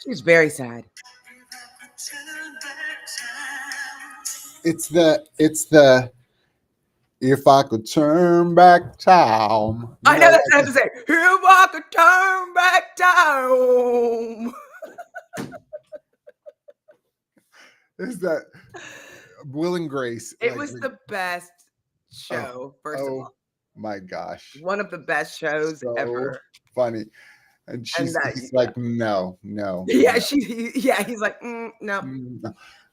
She's very sad. It's the if I could turn back time. I know that's what I have to say. If I could turn back time. Is that Will and Grace? It was the best show, first of all. My gosh. One of the best shows ever. Funny. And he's like, no. Yeah, he's like, no.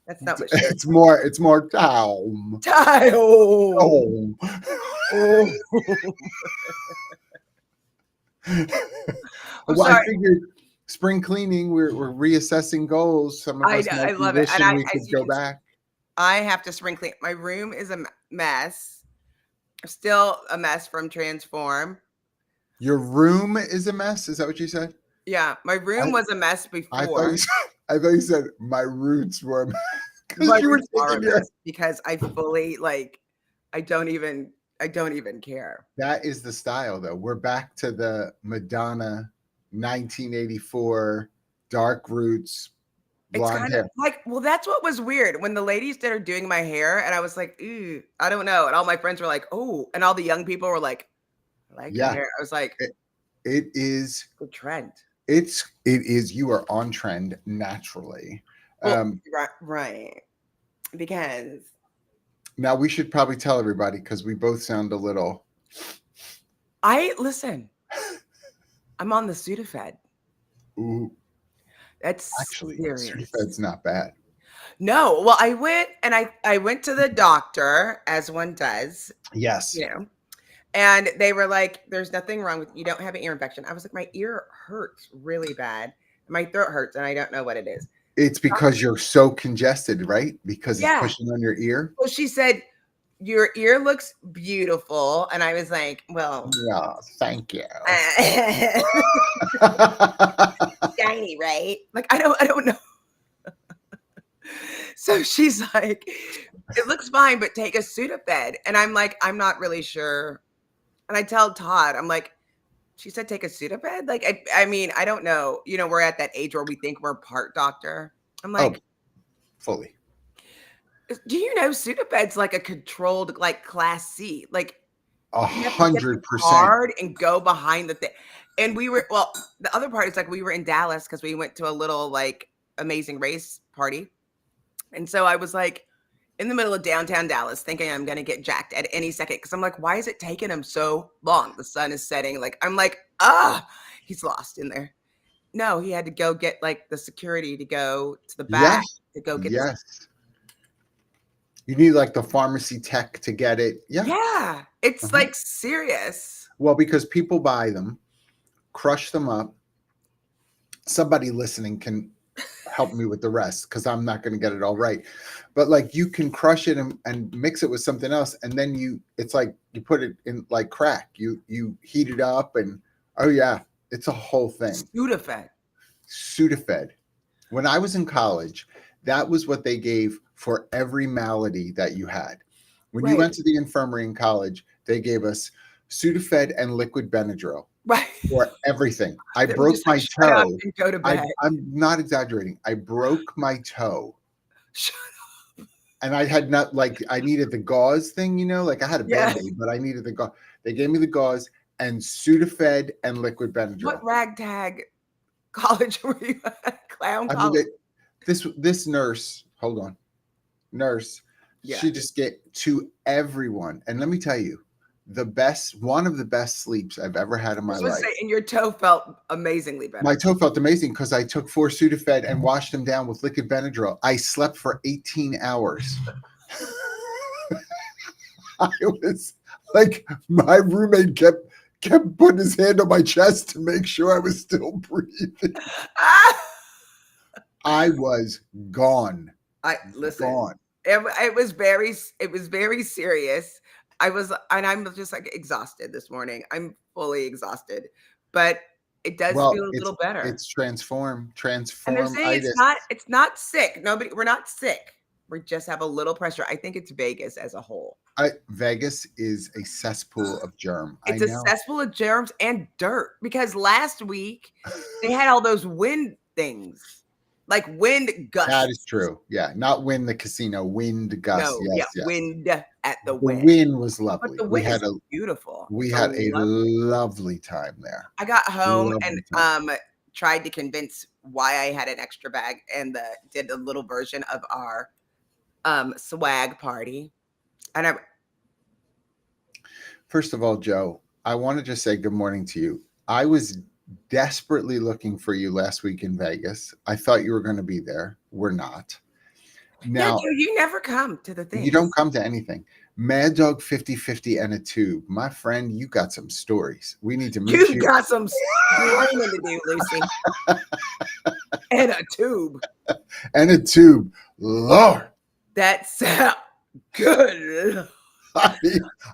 That's not what she It's more time. Time. Oh. Well, sorry. I figured spring cleaning, we're reassessing goals. Some of us I love it. And we could go back. I have to spring clean. My room is a mess. Still a mess from Transform. Your room is a mess? Is that what you said? Yeah, my room was a mess before. I thought you said my roots were a mess. Because I fully I don't even care. That is the style, though. We're back to the Madonna 1984 dark roots, blonde hair. That's what was weird when the ladies that are doing my hair, and I was like, ooh, I don't know. And all my friends were like, oh, and all the young people were like, I like your hair. I was like, it is the trend. It is. You are on trend naturally. Well, right. Because now we should probably tell everybody because we both sound a little. Listen. I'm on the Sudafed. Ooh. That's actually serious. Sudafed's not bad. No, well, I went to the doctor, as one does. Yes. You know, and they were like, "There's nothing wrong with you. Don't have an ear infection." I was like, "My ear hurts really bad. My throat hurts, and I don't know what it is." It's because you're so congested, right? Because it's pushing on your ear. Well, she said, your ear looks beautiful. And I was like, well. Yeah, thank you. Shiny, right? Like, I don't know. So she's like, it looks fine, but take a Sudafed. And I'm like, I'm not really sure. And I tell Todd, I'm like, she said, take a Sudafed. Like, I mean, I don't know. You know, we're at that age where we think we're part doctor. I'm like, fully. Do you know Sudafed's like a controlled, like Class C, like 100% hard and go behind the thing. And we were, the other part is like we were in Dallas because we went to a little like amazing race party. And so I was like in the middle of downtown Dallas thinking I'm going to get jacked at any second. Cause I'm like, why is it taking him so long? The sun is setting. Like, I'm like, he's lost in there. No, he had to go get like the security to go to the back to go get You need like the pharmacy tech to get it. Yeah. It's like serious. Well, because people buy them, crush them up. Somebody listening can help me with the rest because I'm not going to get it all right. But like you can crush it and mix it with something else. And then it's like you put it in like crack. You heat it up and it's a whole thing. Sudafed. When I was in college, that was what they gave for every malady that you had. When you went to the infirmary in college, they gave us Sudafed and liquid Benadryl for everything. I broke my toe. Go to bed. I'm not exaggerating. I broke my toe. Shut up. And I had I needed the gauze thing, like I had a Band-Aid, but I needed the gauze. They gave me the gauze and Sudafed and liquid Benadryl. What ragtag college were you at? Clown college? This nurse, hold on. Nurse, she just get to everyone. And let me tell you, one of the best sleeps I've ever had in I my was supposed to life. say, and your toe felt amazingly My better. toe felt amazing because I took 4 Sudafed and washed them down with liquid Benadryl. I slept for 18 hours. I was like, my roommate kept putting his hand on my chest to make sure I was still breathing. Ah! I was gone. I listen. Gone. It was very serious. And I'm just like exhausted this morning. I'm fully exhausted, but it does Well, feel a little better. it's And they're saying transformitis. it's not sick. We're not sick. We just have a little pressure. I think it's Vegas as a whole. Vegas is a cesspool of germ. I It's a know. cesspool of germs and dirt because last week they had all those wind things, like wind That is gusts. true. Yeah, not win the casino, wind gust. No, yeah, Yes, yes. wind at the The wind. win was But lovely. the wind is beautiful. We It's a had a lovely. lovely time there. I got home and Lovely time. tried to convince why I had an extra bag and did a little version of our swag party. And I First of all, Joe, I want to just say good morning to you. I was desperately looking for you last week in Vegas. I thought you were going to be there. We're not. yeah, Now, dude, you never come to the you things. don't come to anything. Mad Dog 50/50 and a tube. My friend, you got some stories. We need to meet You've you. got some explaining to do, Lucy. And a tube. And a tube. Lord. That sounds good.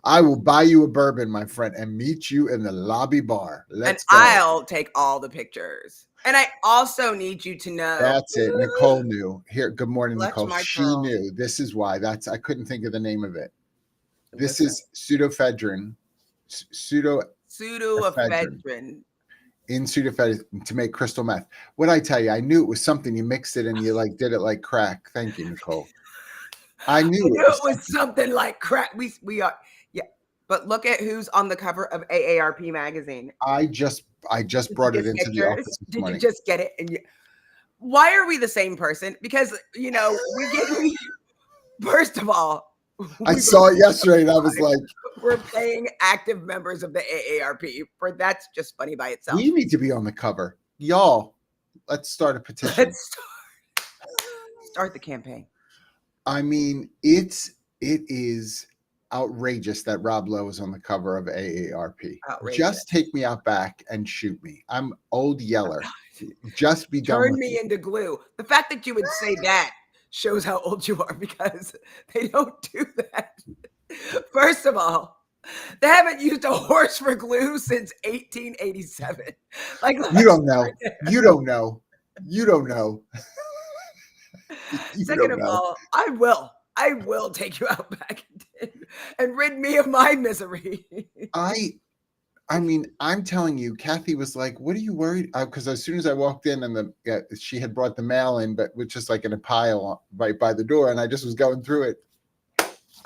I will buy you a bourbon, my friend, and meet you in the lobby bar. And Let's go. I'll take all the pictures. And I also need you to know. That's it. Nicole knew. Here, good morning, Clutch Nicole. my She pearl. knew. This is why. I couldn't think of the name of it. This Listen. is pseudoephedrine. Pseudoephedrine Pseudoephedrine. in pseudoephedrine to make crystal meth. What I tell you, I knew it was something. You mixed it and you like did it like crack. Thank you, Nicole. I knew it was something like crack. We are, yeah. But look at who's on the cover of AARP magazine. I just brought it into the office this morning. Did you just get it? And why are we the same person? Because first of all, I saw it yesterday and I was like, we're paying active members of the AARP. That's just funny by itself. we need to be on the cover. Y'all, let's start a petition. Let's start the campaign. I mean, it is outrageous that Rob Lowe is on the cover of AARP. Outrageous. Just take me out back and shoot me. I'm old yeller. Just be done. Turn me into glue. The fact that you would say that shows how old you are because they don't do that. First of all, they haven't used a horse for glue since 1887. Like you don't know. You don't know. You don't know. Second of all, I will take you out back and rid me of my misery. I mean, I'm telling you, Kathy was like, "What are you worried?" Because as soon as I walked in, and she had brought the mail in, but was just like in a pile right by the door, and I just was going through it.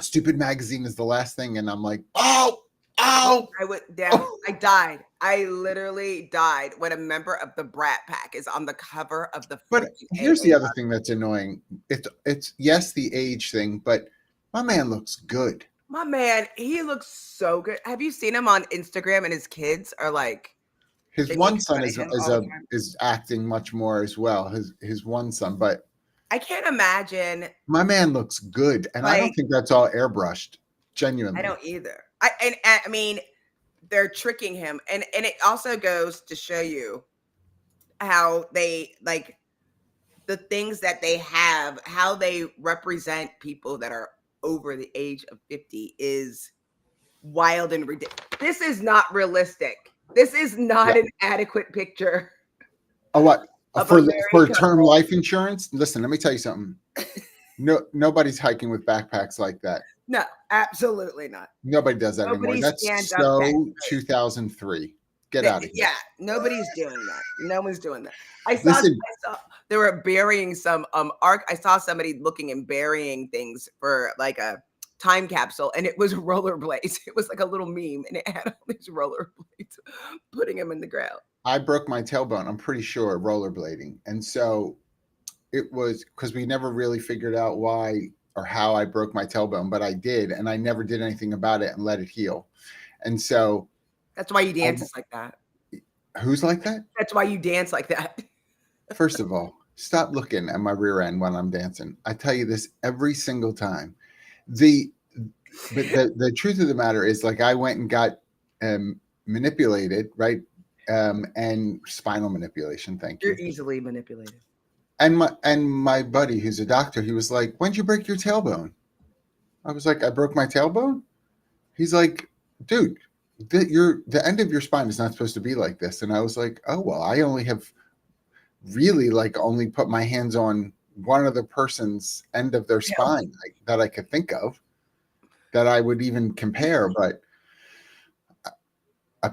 Stupid magazine is the last thing, and I'm like, "Oh!" I went down. I died. I literally died when a member of the Brat Pack is on the cover of the. But here's the other thing that's annoying. It's yes, the age thing, but my man looks good. My man, he looks so good. Have you seen him on Instagram? And his kids are like, his one son is acting much more as well. His one son, but I can't imagine. My man looks good, and I don't think that's all airbrushed. Genuinely, I don't either. I mean, they're tricking him, and it also goes to show you how they like the things that they have, how they represent people that are over the age of 50 is wild and ridiculous. This is not realistic. This is not an adequate picture. Oh, what? For term life insurance? Listen, let me tell you something. Nobody's hiking with backpacks like that. No, absolutely not. Nobody does that anymore. That's so 2003. Get out of here. Yeah, nobody's doing that. No one's doing that. I saw they were burying some I saw somebody looking and burying things for like a time capsule, and it was rollerblades. It was like a little meme, and it had all these rollerblades putting them in the ground. I broke my tailbone, I'm pretty sure, rollerblading. And so it was because we never really figured out why or how I broke my tailbone, but I did, and I never did anything about it and let it heal. And so, That's why you I, dances like that. who's like that? That's why you dance like that. First of all, stop looking at my rear end when I'm dancing. I tell you this every single time. The but the truth of the matter is, like, I went and got manipulated, right? And spinal manipulation. Thank You're you. easily manipulated. And my buddy, who's a doctor, he was like, "When'd you break your tailbone?" I was like, "I broke my tailbone." He's like, "Dude, the end of your spine is not supposed to be like this." And I was like, "Oh well, I only have really like only put my hands on one other person's end of their Yeah. spine that I could think of that I would even compare, but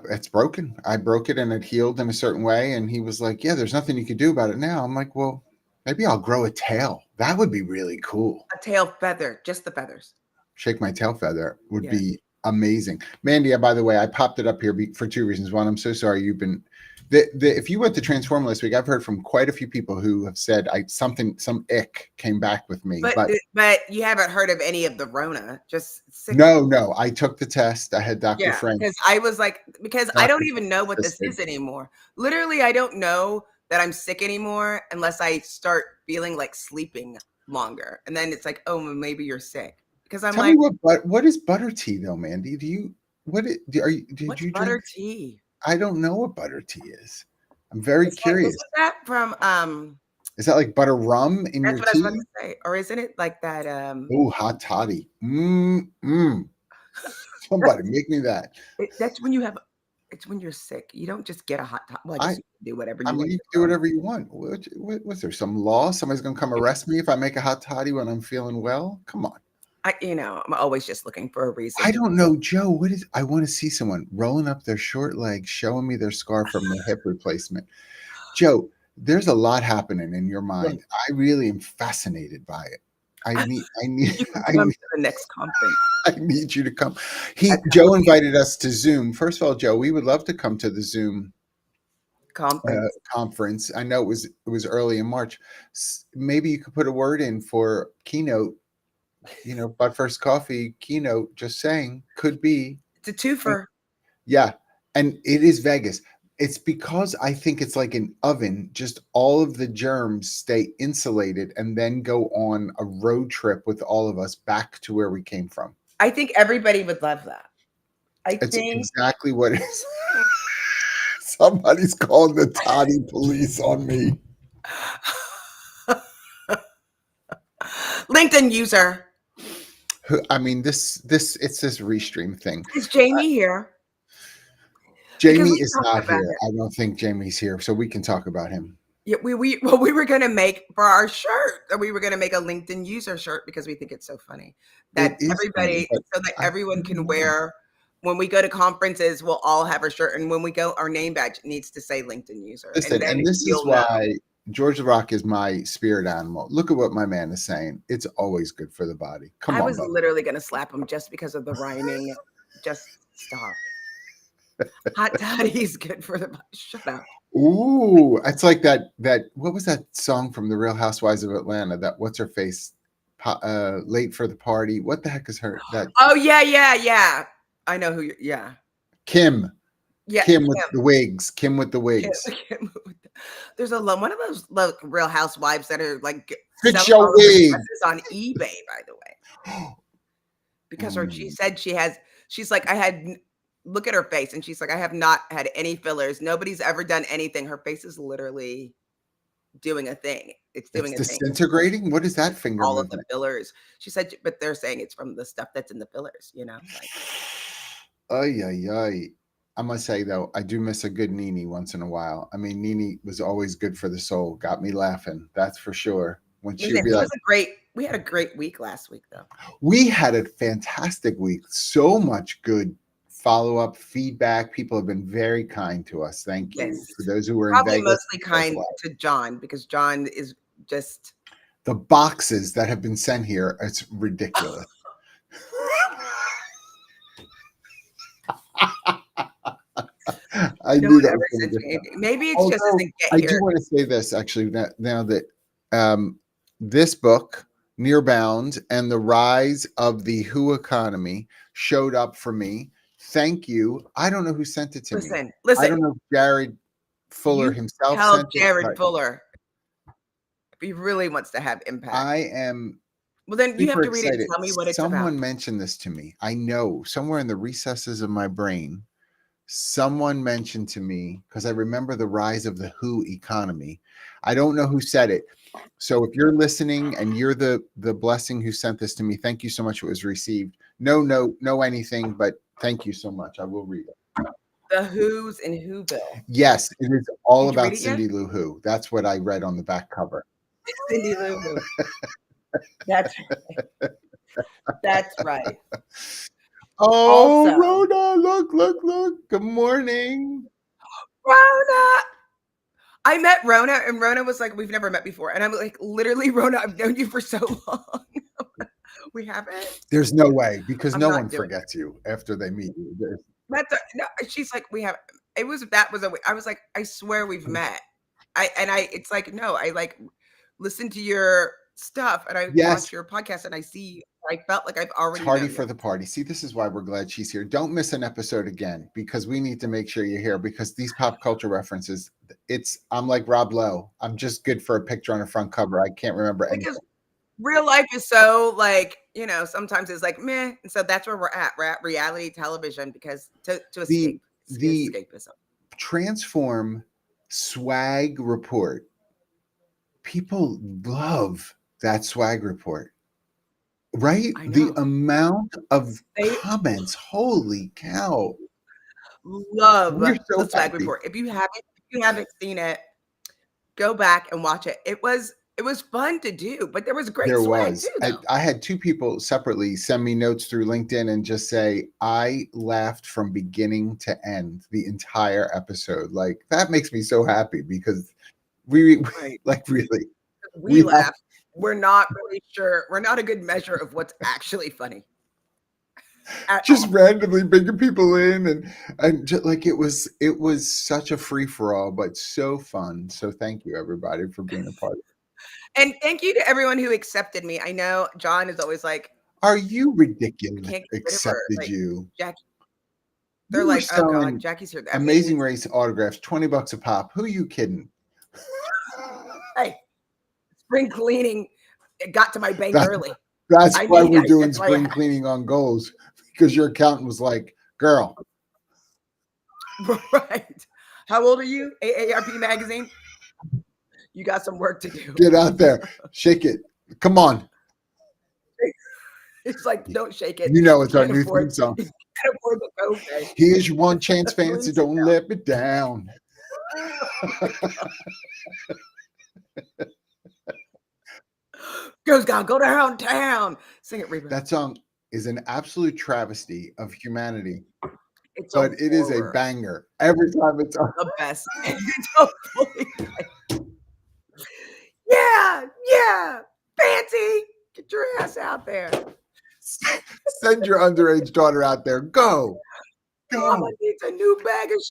it's broken. I broke it and it healed in a certain way." And he was like, "Yeah, there's nothing you can do about it now." I'm like, "Well, maybe I'll grow a tail. That would be really cool. A tail feather, just the feathers. Shake my tail feather would Yeah. be amazing." Mandy, by the way, I popped it up here for two reasons. One, I'm so sorry you've been. If you went to Transform last week, I've heard from quite a few people who have said some ick came back with me. But you haven't heard of any of the Rona, just sick. No, I took the test. I had Dr. Yeah, Frank. because I was like, because I don't even know what this Assisted. is anymore. Literally, I don't know that I'm sick anymore unless I start feeling like sleeping longer, and then it's like, oh, well, maybe you're sick. Because I'm Tell like, me what is butter tea though, Mandy? Do you what it, do, are you did what's you butter drink? tea? I don't know what butter tea is. I'm very curious. Isn't that from Is that like butter rum in That's your what I was about tea? to say, or isn't it like that? Oh, hot toddy. Somebody make me that. That's when you have. It's when you're sick. You don't just get a hot top. Well, I guess I you can do whatever I you mean, want you to can do do. whatever you want. Was there some law? Somebody's gonna come arrest me if I make a hot toddy when I'm feeling well? Come on. I'm always just looking for a reason. I don't know, Joe. I want to see someone rolling up their short legs, showing me their scar from their hip replacement. Joe, there's a lot happening in your mind. I really am fascinated by it. I need, You can come to the next conference. I need you to come. Joe invited us to Zoom. First of all, Joe, we would love to come to the Zoom conference. I know it was early in March. Maybe you could put a word in for keynote. But First Coffee keynote. Just saying, could be. It's a twofer. Yeah, and it is Vegas. It's because I think it's like an oven. Just all of the germs stay insulated and then go on a road trip with all of us back to where we came from. I think everybody would love that. It's exactly what it is. Somebody's calling the toddy police on me. LinkedIn user. I mean, it's this Restream thing. Is Jamie here? Jamie is not here. I don't think Jamie's here, so we can talk about him. Yeah, we were gonna make for our shirt. We were gonna make a LinkedIn user shirt because we think it's so funny that everybody, so that everyone can wear. When we go to conferences, we'll all have our shirt, and when we go, our name badge needs to say LinkedIn user. Listen, and this is why George the Rock is my spirit animal. Look at what my man is saying. It's always good for the body. Come on, I was literally gonna slap him just because of the rhyming. Just stop. Hot toddy's good for the body. Shut up. Ooh, it's like that. What was that song from The Real Housewives of Atlanta? That what's her face? Late for the party. What the heck is her? That. Oh yeah. I know who you're. Yeah. Kim. Yeah. Kim with the wigs. Kim with the wigs. There's one of those Real Housewives that are like fix your wig on eBay, by the way. Because she said she's like, look at her face, and she's like, I have not had any fillers. Nobody's ever done anything. Her face is literally doing a thing. It's doing a disintegrating thing. What is that finger all movement? of the fillers. She said, but they're saying it's from the stuff that's in the fillers, Ay. I must say though, I do miss a good Nene once in a while. I mean, Nene was always good for the soul. Got me laughing. That's for sure. When she would be like, we had a great week last week though. We had a fantastic week. So much good follow-up feedback. People have been very kind to us. Thank you. For those who were probably in Vegas, mostly kind to John, because John is just the boxes that have been sent here. It's ridiculous. I knew that was maybe it's just doesn't get here. I do want to say this actually now that this book, Nearbound, and the Rise of the Who Economy showed up for me Thank you. I don't know who sent it to me. I Listen. don't know if Jared Fuller You himself tell sent it. Jared Fuller if he really wants to have impact. I am well, then you have super to read it and excited. tell me what it's Someone about. mentioned this to me. I know somewhere in the recesses of my brain, someone mentioned to me, because I remember the rise of the WHO economy. I don't know who said it. So if you're listening and you're the blessing who sent this to me, thank you so much. It was received. No anything, but thank you so much. I will read it. The Who's in Whoville. Yes, it is all Did you read about it yet? Cindy Lou Who. That's what I read on the back cover. Cindy Lou Who. That's right. That's right. Oh, Also, Rhoda, look. Good morning. Rona. I met Rona, and Rona was like, "We've never met before," and I'm like, "Literally, Rona, I've known you for so long. We haven't." There's no way, because I'm no not one doing forgets you after they meet you. no. She's like, "We have." It was that was a. I was like, "I swear we've met." It's like no. I like listen to your stuff, and I Yes, watch your podcast, and I see. I felt like I've already tardy known for you. the party. See, this is why we're glad she's here. Don't miss an episode again, because we need to make sure you're here, because these pop culture references, I'm like Rob Lowe. I'm just good for a picture on a front cover. I can't remember anything. Because real life is so like, sometimes it's like meh. And so that's where we're at. We're at reality television because to escape. The Escapism. Transform swag report. People love that swag report. Right? I know. The amount of comments. Holy cow. Love We're so the swag happy. report. If you haven't seen it, go back and watch it. It was fun to do, but there was great swag too, though. I had two people separately send me notes through LinkedIn and just say, I laughed from beginning to end the entire episode. Like, that makes me so happy, because Right. like, really, we laugh. We're not really sure. We're not a good measure of what's actually funny. Just randomly bringing people in, and just, like, it was such a free for all, but so fun. So thank you, everybody, for being a part of it. And thank you to everyone who accepted me. I know John is always like, "Are you ridiculous?" Can't get rid of her. Accepted Like, you. Jackie. They're You were like, oh selling God, Jackie's here. That Amazing means, Race autographs, $20 a pop. Who are you kidding? hey, spring cleaning, it got to my bank early. That's why we're doing spring cleaning on goals, because your accountant was like, girl. Right. How old are you? AARP magazine? You got some work to do. Get out there. Shake it. Come on. It's like, don't shake it. You know it's our new theme song. You can't afford the copay. Here's your one chance, fancy. Don't let me down. Goes down, go downtown. Sing it, Reba. That song is an absolute travesty of humanity. But it is a banger every time it's on. The best. Yeah. Fancy. Get your ass out there. Send your underage daughter out there. Go. Mama needs a new bag of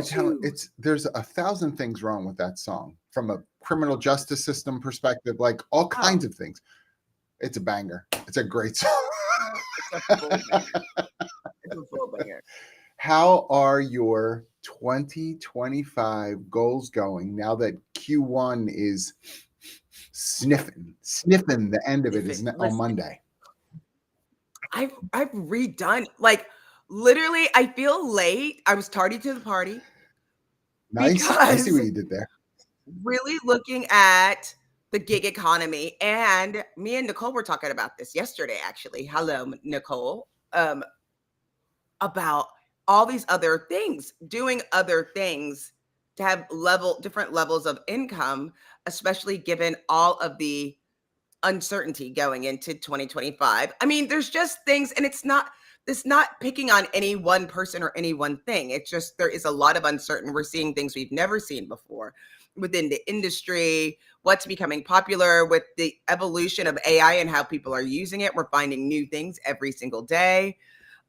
shoes. There's 1,000 things wrong with that song from a criminal justice system perspective, like all kinds of things. It's a banger. It's a great song. It's a full banger. How are your 2025 goals going now that Q1 is sniffing the end of it is on Monday? I've redone, like, literally, I feel late. I was tardy to the party. Nice. I see what you did there. Really looking at the gig economy, and me and Nicole were talking about this yesterday, actually. Hello, Nicole. About all these other things, doing other things to have different levels of income, especially given all of the uncertainty going into 2025. I mean, there's just things, and it's not picking on any one person or any one thing. It's just, there is a lot of uncertain. We're seeing things we've never seen before within the industry, what's becoming popular with the evolution of AI and how people are using it. We're finding new things every single day.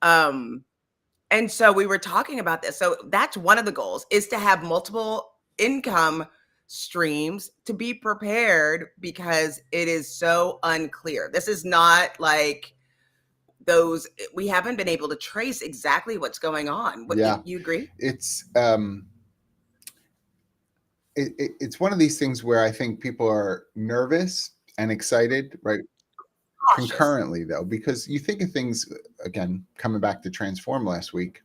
And so we were talking about this. So that's one of the goals, is to have multiple income streams to be prepared, because it is so unclear. This is not like those, we haven't been able to trace exactly what's going on. What, Yeah. you agree? It's it's one of these things where I think people are nervous and excited, right? Cautious. Concurrently, though, because you think of things, again, coming back to Transform last week,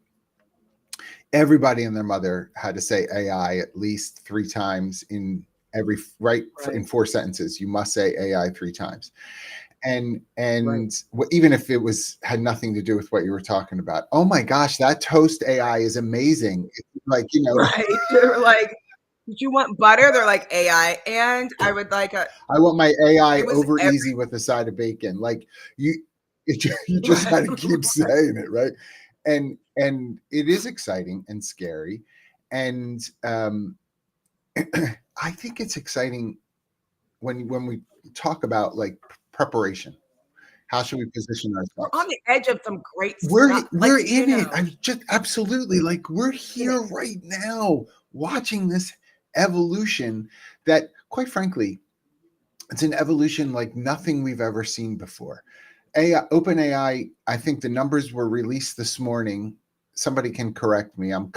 everybody and their mother had to say AI at least 3 times in every, right? In 4 sentences, you must say AI 3 times. And even if it had nothing to do with what you were talking about. Oh my gosh, that toast AI is amazing. It's like, you know, Right. They're like, did you want butter? They're like, AI. And I would like I want my AI it was over easy with a side of bacon. Like you just had to keep saying it, right? And it is exciting and scary. And I think it's exciting when we talk about like preparation. How should we position We're ourselves? on the edge of some great We're stuff. we're Like, in you it. know, I'm just absolutely like we're here right now watching this evolution that, quite frankly, it's an evolution like nothing we've ever seen before. OpenAI, I think the numbers were released this morning. Somebody can correct me. I'm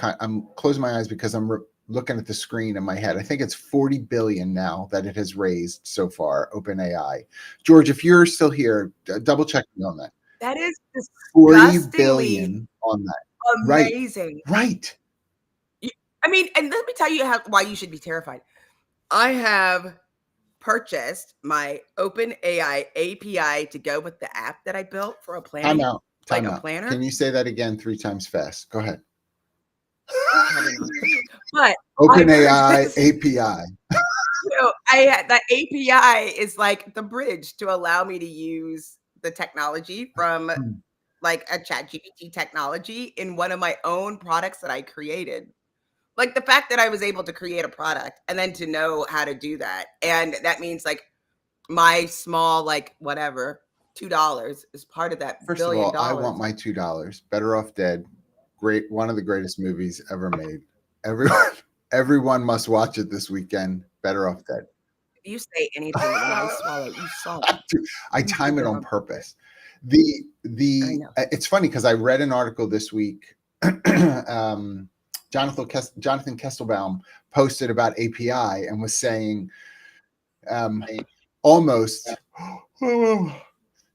closing my eyes because I'm looking at the screen in my head. I think it's 40 billion now that it has raised so far, OpenAI. George, if you're still here, double check me on that. that is 40 disgustingly billion on that. amazing. Right. I mean, and let me tell you why you should be terrified. I have purchased my OpenAI API to go with the app that I built for a planning, Time out. like a planner. Can you say that again 3 times fast? Go ahead. Probably not. But OpenAI API. So that API is like the bridge to allow me to use the technology from like a ChatGPT technology in one of my own products that I created. Like the fact that I was able to create a product and then to know how to do that. And that means like my small, like whatever, $2 is part of that First $1 of billion. all, I want my $2. Better Off Dead. Great, one of the greatest movies ever made. Everyone must watch it this weekend. Better Off Dead. If you say anything when I swallow, you saw it. I time it on purpose. It's funny because I read an article this week. Jonathan Kesselbaum posted about API and was saying almost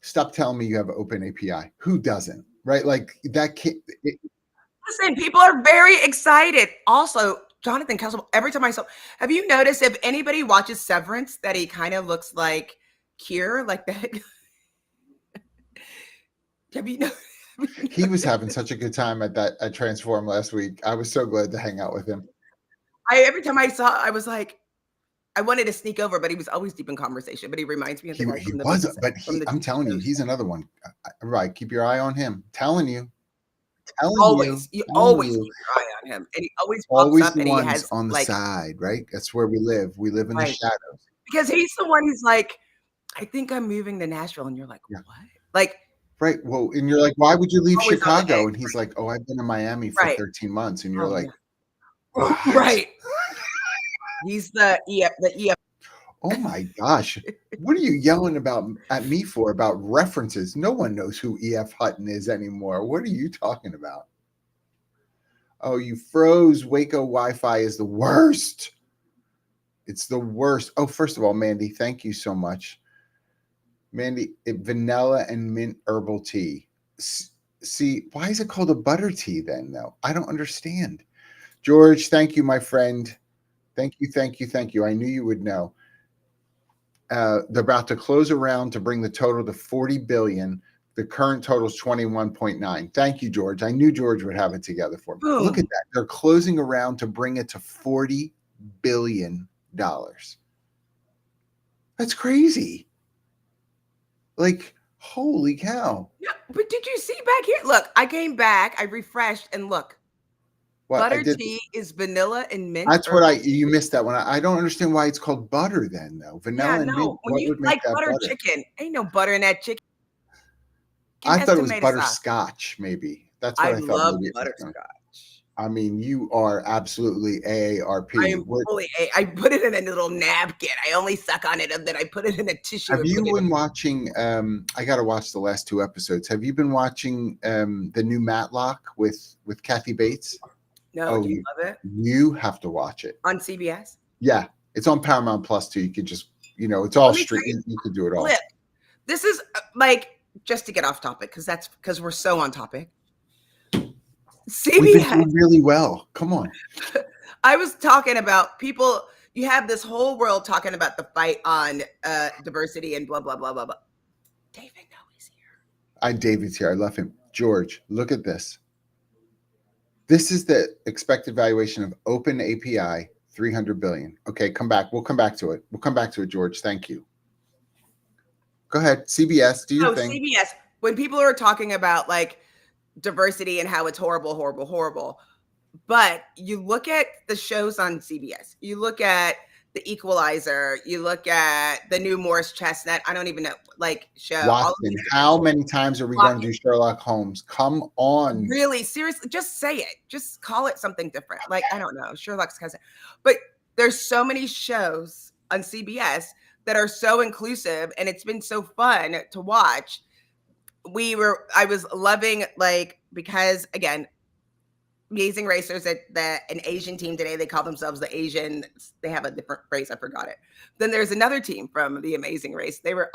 stop telling me you have open API. Who doesn't? Right? Like that can't. Listen, people are very excited. Also, Jonathan Kessel, every time I saw, have you noticed if anybody watches Severance that he kind of looks like Kier, like that? Have you noticed? He was having such a good time at Transform last week. I was so glad to hang out with him. Every time I saw, I was like, I wanted to sneak over, but he was always deep in conversation. But he reminds me of the guy from the was, but I'm telling you, he's another one. Right, keep your eye on him. Telling you. Always, you always keep your eye on him, and he always pops up, and he has on the side, right? That's where we live. We live in the shadows. Because he's the one who's like, I think I'm moving to Nashville, and you're like, what? Like, right. Well, and you're like, why would you leave Chicago? And he's like, oh, I've been in Miami for 13 months, and you're like, right. He's the EF. Oh my gosh. What are you yelling at me for about references? No one knows who EF Hutton is anymore. What are you talking about? Oh, you froze. Waco Wi-Fi is the worst. It's the worst. Oh, first of all, Mandy, thank you so much. Mandy, vanilla and mint herbal tea. See, why is it called a butter tea then, though? I don't understand. George, thank you, my friend. Thank you. I knew you would know. They're about to close a round to bring the total to 40 billion. The current total is 21.9. Thank you, George. I knew George would have it together for me. Look at that. They're closing a round to bring it to $40 billion. That's crazy. Like, holy cow. Yeah, but did you see back here? Look, I came back, I refreshed, and look. Butter tea is vanilla and mint. That's what you missed that one. I don't understand why it's called butter then, though. Vanilla and mint. When you like butter chicken, ain't no butter in that chicken. I thought it was butterscotch, maybe. That's what I thought. Love butterscotch. I mean, you are absolutely I AARP. am fully I put it in a little napkin. I only suck on it and then I put it in a tissue Have and you put it been watching? I got to watch the last two episodes. Have you been watching the new Matlock with Kathy Bates? No, Oh, do you love it? you have to watch it. On CBS? Yeah, it's on Paramount Plus too. You could just, it's Well, all let me tell street. you, You could do it all. flip. This is like just to get off topic because we're so on topic. We've been CBS. doing really well. Come on. I was talking about people. You have this whole world talking about the fight on diversity and blah blah blah blah blah. David, no, he's here. David's here. I love him. George, look at this. This is the expected valuation of Open API, 300 billion. Okay, come back. We'll come back to it. We'll come back to it, George. Thank you. Go ahead. CBS, do your thing. CBS. When people are talking about like diversity and how it's horrible, horrible, horrible. But you look at the shows on CBS, you look at The Equalizer, you look at the new Morris Chestnut. I don't even know, like show. Watson, how many times are we going to do Sherlock Holmes? Come on. Really, seriously, just say it. Just call it something different. Like, I don't know, Sherlock's cousin. But there's so many shows on CBS that are so inclusive and it's been so fun to watch. I was loving, like, because again, Amazing Racers at an Asian team today. They call themselves the Asian. They have a different phrase. I forgot it. Then there's another team from the Amazing Race. They're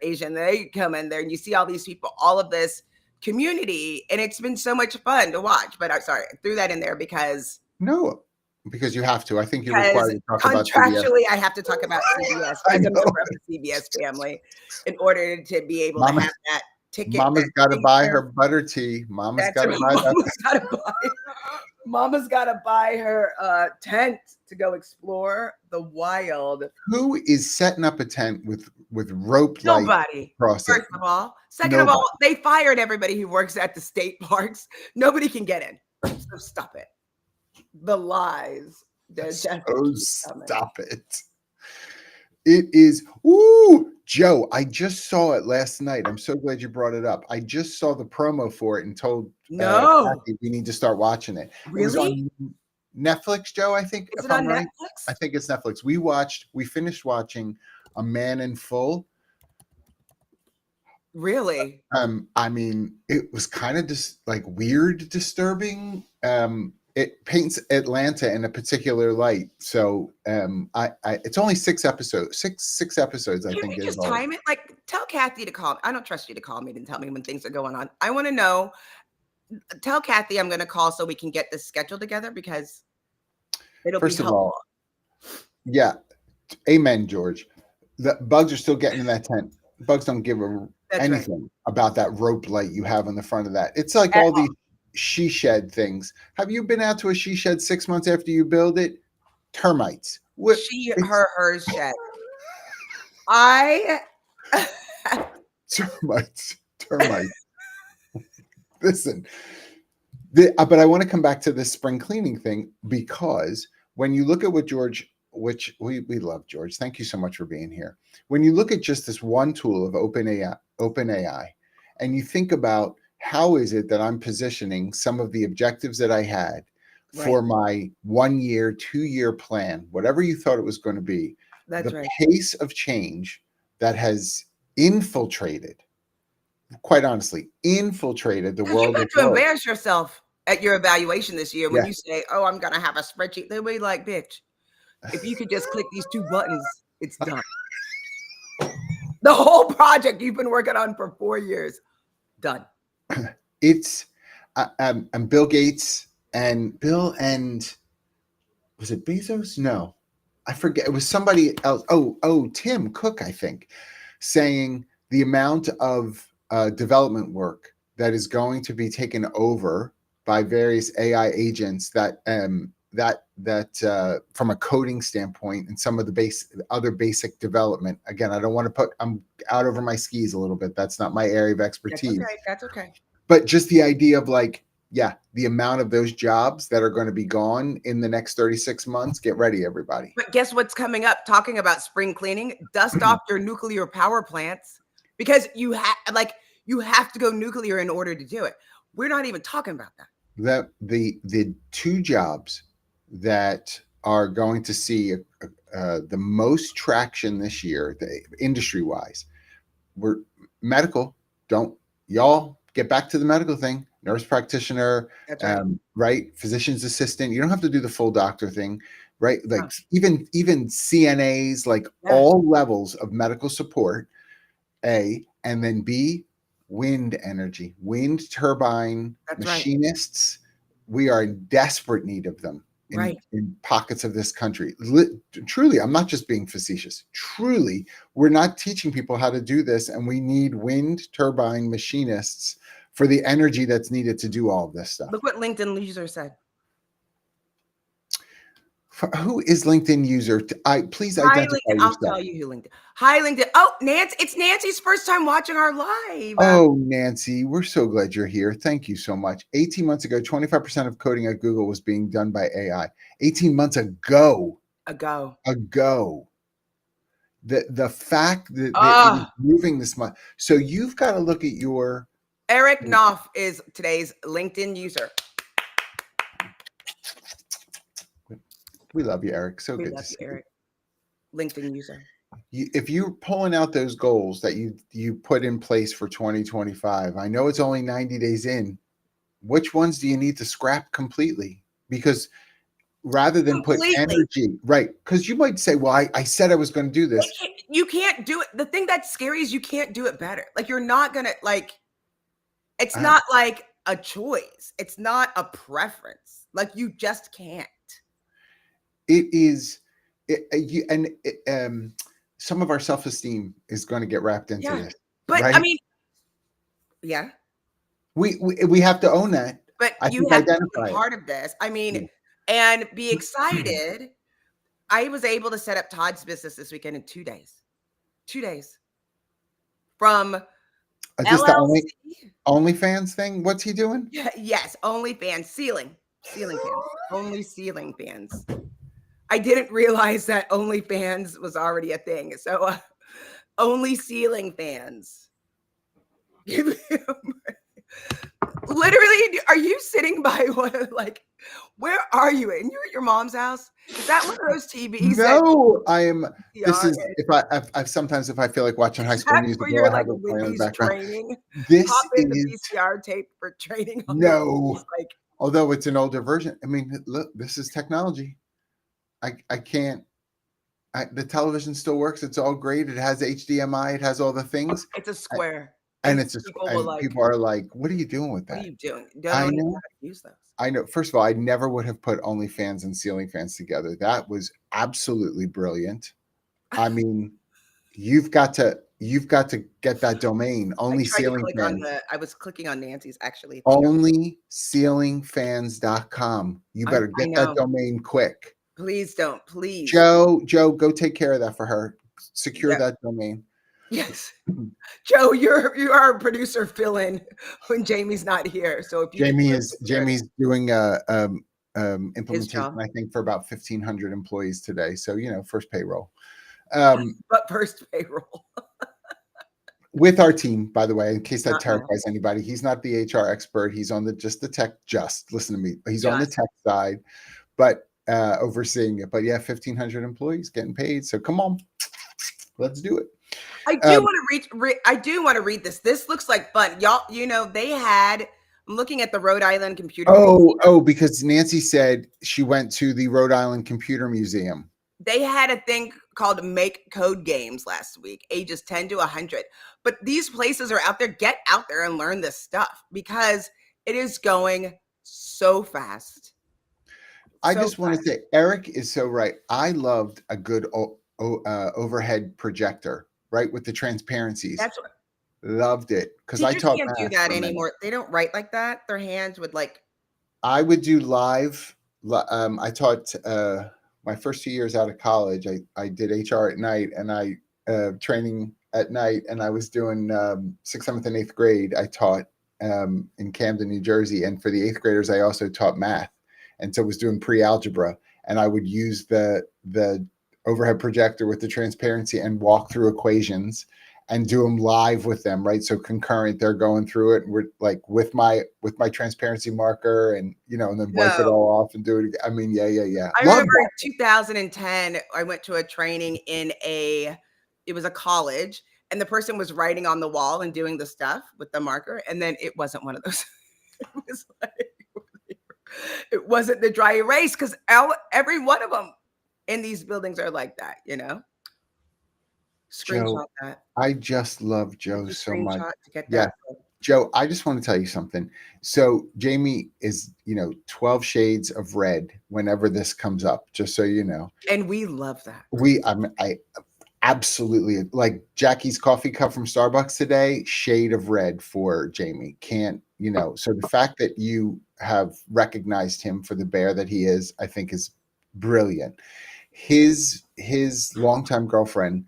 Asian. They come in there and you see all these people, all of this community, and it's been so much fun to watch. But I'm sorry, I threw that in there because you have to. I think you're required to talk about contractually. I have to talk about CBS as a member of the CBS family in order to be able to have that ticket. Mama's got to buy her butter tea. Mama's got to buy that. Mama's got to buy her tent to go explore the wild. Who is setting up a tent with rope? Nobody. First of all. Second of all, they fired everybody who works at the state parks. Nobody can get in. So stop it. The lies. Stop it. It is. Ooh, Joe, I just saw it last night. I'm so glad you brought it up. I just saw the promo for it and told Kathy we need to start watching it. Really? It was on Netflix, Joe, I think. Is it on Netflix? I think it's Netflix. We finished watching A Man in Full. Really? I mean, it was kind of just like weird, disturbing. It paints Atlanta in a particular light. So it's only 6 episodes. Six episodes, I think. Can you just time it? Like, tell Kathy to call me. I don't trust you to call me and tell me when things are going on. I want to know. Tell Kathy I'm going to call so we can get this schedule together because it'll be helpful. First of all, yeah. Amen, George. The bugs are still getting in that tent. Bugs don't give anything about that rope light you have on the front of that. It's like all these she shed things. Have you been out to a she shed 6 months after you build it? Termites. Her shed. Termites. Listen, but I want to come back to this spring cleaning thing because when you look at what George, which we love George. Thank you so much for being here. When you look at just this one tool of OpenAI, and you think about how is it that I'm positioning some of the objectives that I had for my 1 year, 2 year plan, whatever you thought it was going to be, pace of change that has infiltrated, quite honestly, the world. You have to embarrass yourself at your evaluation this year when you say, oh, I'm going to have a spreadsheet. They'll be like, bitch, if you could just click these 2 buttons, it's done. The whole project you've been working on for 4 years, done. It's and Bill Gates and was it Bezos? No, I forget. It was somebody else. Tim Cook, I think, saying the amount of development work that is going to be taken over by various AI agents that from a coding standpoint and some of the other basic development. Again, I don't want to I'm out over my skis a little bit. That's not my area of expertise. That's okay. But just the idea of the amount of those jobs that are going to be gone in the next 36 months, get ready, everybody. But guess what's coming up? Talking about spring cleaning, dust off your nuclear power plants because you have to go nuclear in order to do it. We're not even talking about that. The two jobs that are going to see the most traction this year, industry wise, we're medical. Don't y'all get back to the medical thing. Nurse practitioner, That's right. right? Physician's assistant. You don't have to do the full doctor thing, right? No. Like even CNAs, like Yeah, all levels of medical support. A, and then B, wind energy, wind turbine that's right. machinists. We are in desperate need of them Right. in pockets of this country. Truly, I'm not just being facetious. Truly, we're not teaching people how to do this, and we need wind turbine machinists for the energy that's needed to do all of this stuff. Look what LinkedIn user said. Who is LinkedIn user? Please Hi, identify LinkedIn. I'll yourself. tell you who LinkedIn. Hi, LinkedIn. Oh, Nancy. It's Nancy's first time watching our live. Oh, Nancy, we're so glad you're here. Thank you so much. 18 months ago, 25% of coding at Google was being done by AI. 18 months ago, Ago. ago. The fact that it is Ah, moving this much. So you've got to look at your. Eric Knopf is today's LinkedIn user. We love you, Eric. So We good love to you, see Eric. LinkedIn user. you. If you're pulling out those goals that you put in place for 2025, I know it's only 90 days in. Which ones do you need to scrap completely? Because rather than put Completely. energy, right? Because you might say, well, I said I was going to do this. You can't do it. The thing that's scary is you can't do it better. Like you're not gonna like. It's Uh, not like a choice. It's not a preference. Like you just can't. it is, some of our self-esteem is going to get wrapped into Yeah. this, But I right? mean, yeah. We have to own that. But I you think have to be a identify it. part of this. I mean, Yeah. and be excited. I was able to set up Todd's business this weekend in 2 days. 2 days from Is this the LLC. OnlyFans thing? What's he doing? Yeah, yes, OnlyFans ceiling fans, only ceiling fans. I didn't realize that OnlyFans was already a thing. So only ceiling fans. Literally, are you sitting by one of like, where are you? And you're at your mom's house? Is that one of those TVs that No, I am. This VCR? is I've sometimes if I feel like watching High Is School that where Musical, you're I like have it playing in the Wendy's background. training? Pop This in the is VCR tape for training on the no. like. Although it's an older version. I mean, look, this is technology. I can't. The television still works. It's all great. It has HDMI. It has all the things, It's a square, and and it's just people will and like, people are like, "What are you doing with "What are that?" you doing? You don't I even know know. how to use those." I know. First of all, I never would have put OnlyFans and ceiling fans together. That was absolutely brilliant. I mean, you've got to get that domain. I Only tried to ceiling click on fans. the. I was clicking on Nancy's actually thing. Onlyceilingfans.com. You better I get that know. domain quick. Please don't. Please. Joe, go take care of that for her. Secure Yeah. that domain. Yes. Joe, you are a producer fill in when Jamie's not here. So if you could Jamie's doing a his implementation, job, I think, for about 1,500 employees today. So first payroll. Um, but first payroll, with our team, by the way, in case that not math. terrifies anybody, he's not the HR expert. He's on the tech. Just listen to me. He's on the Just tech side, but overseeing it. But yeah, 1,500 employees getting paid. So come on, let's do it. I do want to read. I do want to read this. This looks like fun, y'all. They had. I'm looking at the Rhode Island Computer Museum. Because Nancy said she went to the Rhode Island Computer Museum. They had a thing called Make Code Games last week, ages 10 to 100. But these places are out there. Get out there and learn this stuff because it is going so fast. I just want to say, Eric is so right. I loved a good overhead projector, right, with the transparencies. That's what Loved it because I teachers taught can't do math that for a minute. anymore. They don't write like that. Their hands would like. I would do live. I taught my first 2 years out of college. I did HR at night and I training at night, and I was doing sixth, seventh, and eighth grade. I taught in Camden, New Jersey, and for the eighth graders, I also taught math, and so was doing pre-algebra. And I would use the overhead projector with the transparency and walk through equations. and do them live with them, right? So concurrent, they're going through it. And we're like with my transparency marker, and and then wipe it No. all off and do it again. I mean, yeah. I Love remember in that. 2010, I went to a training it was a college, and the person was writing on the wall and doing the stuff with the marker. And then it wasn't one of those. It was like, it wasn't the dry erase, because every one of them in these buildings are like that, Joe, Screenshot that. I just love Joe You so much. screenshot to get Yeah. that. Joe, I just want to tell you something. So Jamie is, 12 shades of red whenever this comes up, just so you know. And we love that. I absolutely like Jackie's coffee cup from Starbucks today, shade of red for Jamie. Can't, so the fact that you have recognized him for the bear that he is, I think is brilliant. His longtime girlfriend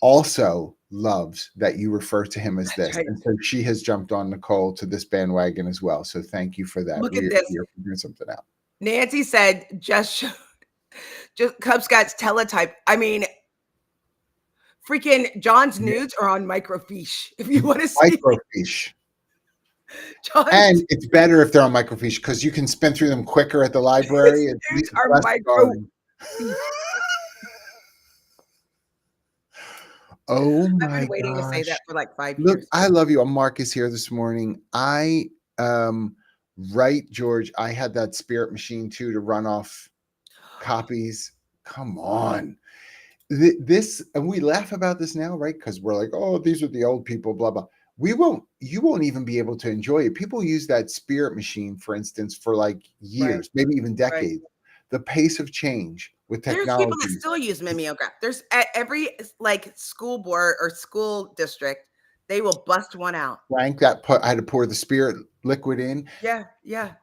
also loves that you refer to him as That's this. right. And so she has jumped on Nicole to this bandwagon as well. So thank you for that. Look at this. We're figuring something out. Nancy said, just Cub Scouts teletype. I mean, freaking John's nudes are on microfiche. If you want to see Microfiche. John's, And it's better if they're on microfiche because you can spin through them quicker at the library. his At nudes least are less microfiche. Oh I've my been waiting to say gosh. that for like 5 Look, years. I love you. Mark is here this morning. Right, George. I had that spirit machine too to run off copies. Come on. This, and we laugh about this now, right? Because we're like, oh, these are the old people, blah, blah. You won't even be able to enjoy it. People use that spirit machine, for instance, for like years, Right. maybe even decades. The pace of change with There's people that technology. still use mimeograph. There's at every like school board or school district, they will bust one out. Frank, I had to pour the spirit liquid in Yeah, yeah.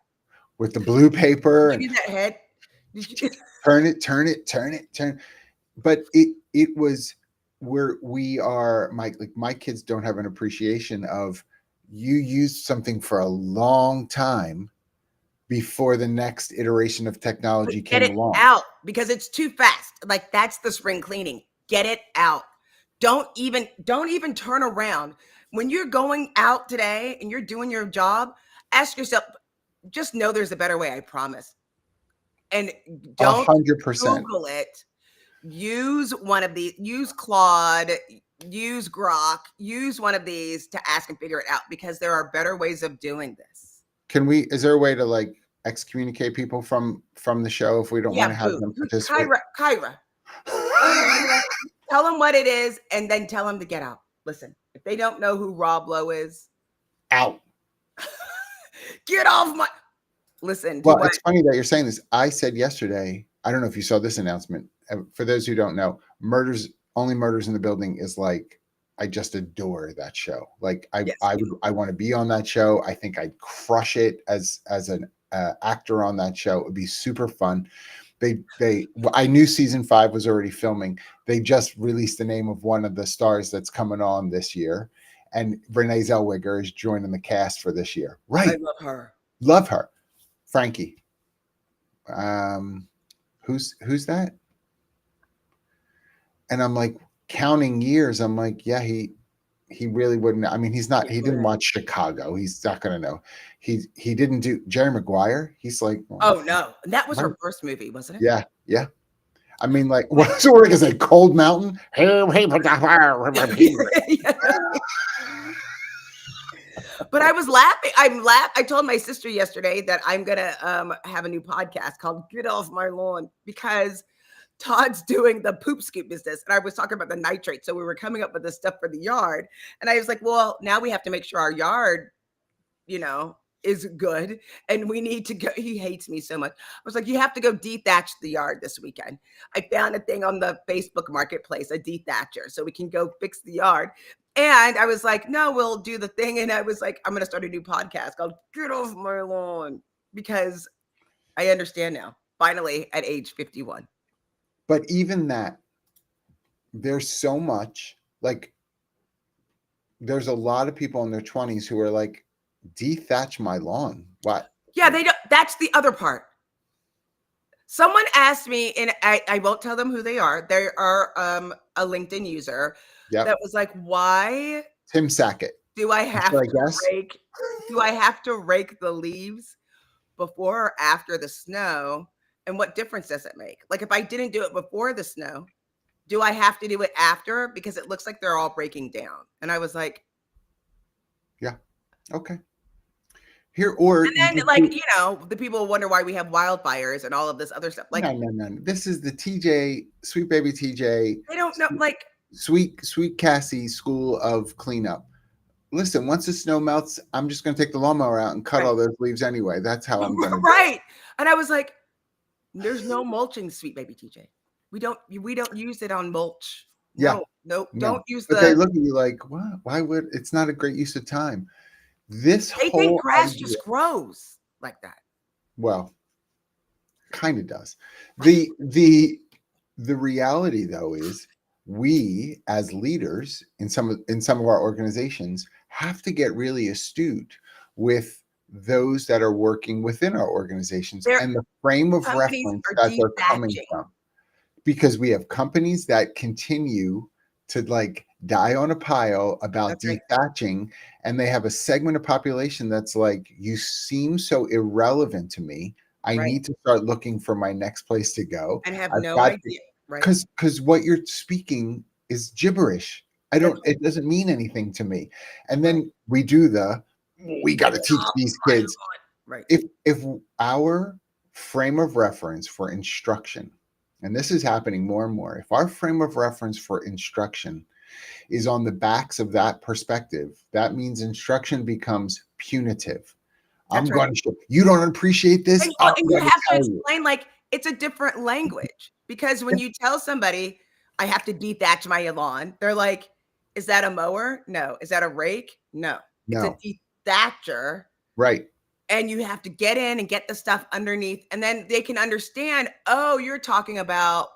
with the blue paper Did and you do that head? Did you? turn. But it was where we are. My kids don't have an appreciation of you used something for a long time before the next iteration of technology Get came it along. out because it's too fast. Like that's the spring cleaning. Get it out. Don't even turn around. When you're going out today and you're doing your job, ask yourself, just know there's a better way, I promise. And don't 100%. Google it. Use one of these, use Claude, use Grok, use one of these to ask and figure it out because there are better ways of doing this. Is there a way to like excommunicate people from the show if we don't want to have them participate? Kyra. Tell them what it is and then tell them to get out. Listen, if they don't know who Rob Lowe is, out. Get off my. Listen. Well, it's funny that you're saying this. I said yesterday, I don't know if you saw this announcement. For those who don't know, Only Murders in the Building is like, I just adore that show. Like I want to be on that show. I think I'd crush it as an actor on that show. It would be super fun. I knew season 5 was already filming. They just released the name of one of the stars that's coming on this year, and Renee Zellweger is joining the cast for this year. Right, I love her. Love her. Frankie. Who's that? And I'm like counting years. I'm like, yeah, he really wouldn't. I mean, he's not. He didn't watch Chicago. He's not going to know. He didn't do Jerry Maguire. He's like, oh no, that was her first movie, wasn't it? Yeah. I mean, like, what's the word? Is it Cold Mountain? But I was laughing. I told my sister yesterday that I'm gonna have a new podcast called "Get Off My Lawn" because Todd's doing the poop scoop business, and I was talking about the nitrate. So we were coming up with this stuff for the yard, and I was like, "Well, now we have to make sure our yard, is good, and we need to go." He hates me so much. I was like, "You have to go dethatch the yard this weekend." I found a thing on the Facebook Marketplace, a dethatcher, so we can go fix the yard. And I was like, "No, we'll do the thing." And I was like, "I'm going to start a new podcast called Get Off My Lawn," because I understand now, finally, at age 51. But even that, there's so much, like, there's a lot of people in their 20s who are like, dethatch my lawn. What? Yeah, they don't. That's the other part. Someone asked me, and I won't tell them who they are. They are a LinkedIn user Yep. that was like, why Tim Sackett. do I Should have I to guess? rake do I have to rake the leaves before or after the snow? And what difference does it make? Like if I didn't do it before the snow, do I have to do it after? Because it looks like they're all breaking down. And I was like, Yeah. Okay. Here, or you and then could like, do, you know, the people wonder why we have wildfires and all of this other stuff. Like no. This is the TJ, sweet baby TJ, they don't know, like sweet Cassie school of cleanup. Listen, once the snow melts, I'm just going to take the lawnmower out and cut right. all those leaves anyway. That's how I'm going to do it. Right. And I was like, there's no mulching, sweet baby TJ. We don't use it on mulch. Yeah, No, nope. no. Don't use But they the look at you like, what? Why would it's not a great use of time? This they think whole grass idea, just grows like that. well, kind of does. The reality though is we as leaders in some of our organizations have to get really astute with those that are working within our organizations Their and the frame of companies reference are that they're coming dethatching. from, because we have companies that continue to like die on a pile about That's right. dethatching, and they have a segment of population that's like, you seem so irrelevant to me, I Right. need to start looking for my next place to go. And have I've no got to, idea. Right. because what you're speaking is gibberish. I That's don't, it doesn't mean anything to me. And right. then we do we got to teach these kids. Right. If our frame of reference for instruction, and this is happening more and more, if our frame of reference for instruction is on the backs of that perspective, that means instruction becomes punitive. That's I'm right. going to show you don't appreciate this. And, well, I'm and you going to have to tell you. explain like it's a different language because when you tell somebody I have to dethatch my lawn, they're like, "Is that a mower? No. Is that a rake? No. It's a No, dethatcher." right, And you have to get in and get the stuff underneath, and then they can understand, oh, you're talking about,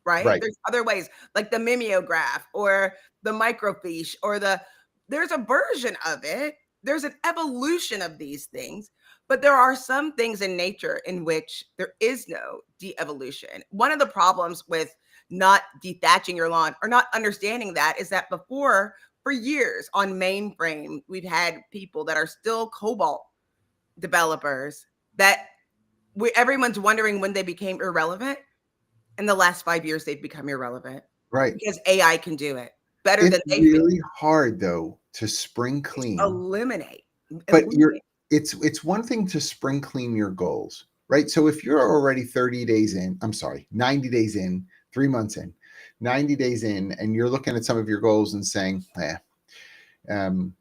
right? right, There's other ways, like the mimeograph or the microfiche or there's a version of it. There's an evolution of these things, but there are some things in nature in which there is no de-evolution. One of the problems with not dethatching your lawn or not understanding that is that before, for years on mainframe, we've had people that are still COBOL developers that everyone's wondering when they became irrelevant. In the last 5 years, they've become irrelevant right. because AI can do it better It's than they feel. really hard though to spring clean, Eliminate, but eliminate. it's one thing to spring clean your goals, right? So if you're already 30 days in, I'm sorry, 90 days in, 3 months in, 90 days in, and you're looking at some of your goals and saying, um,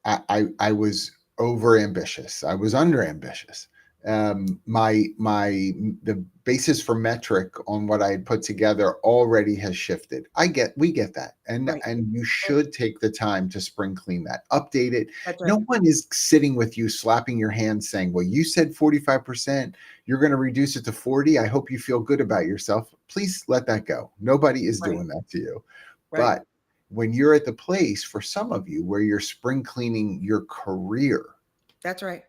I was over ambitious. I was under ambitious. The basis for metric on what I had put together already has shifted. We get that, Right. and you should take the time to spring clean that, update it. That's right. No one is sitting with you, slapping your hand, saying, "Well, you said 45%. You're going to reduce it to 40. I hope you feel good about yourself." Please let that go. Nobody is Right. doing that to you, Right. but when you're at the place for some of you where you're spring cleaning your career, That's right.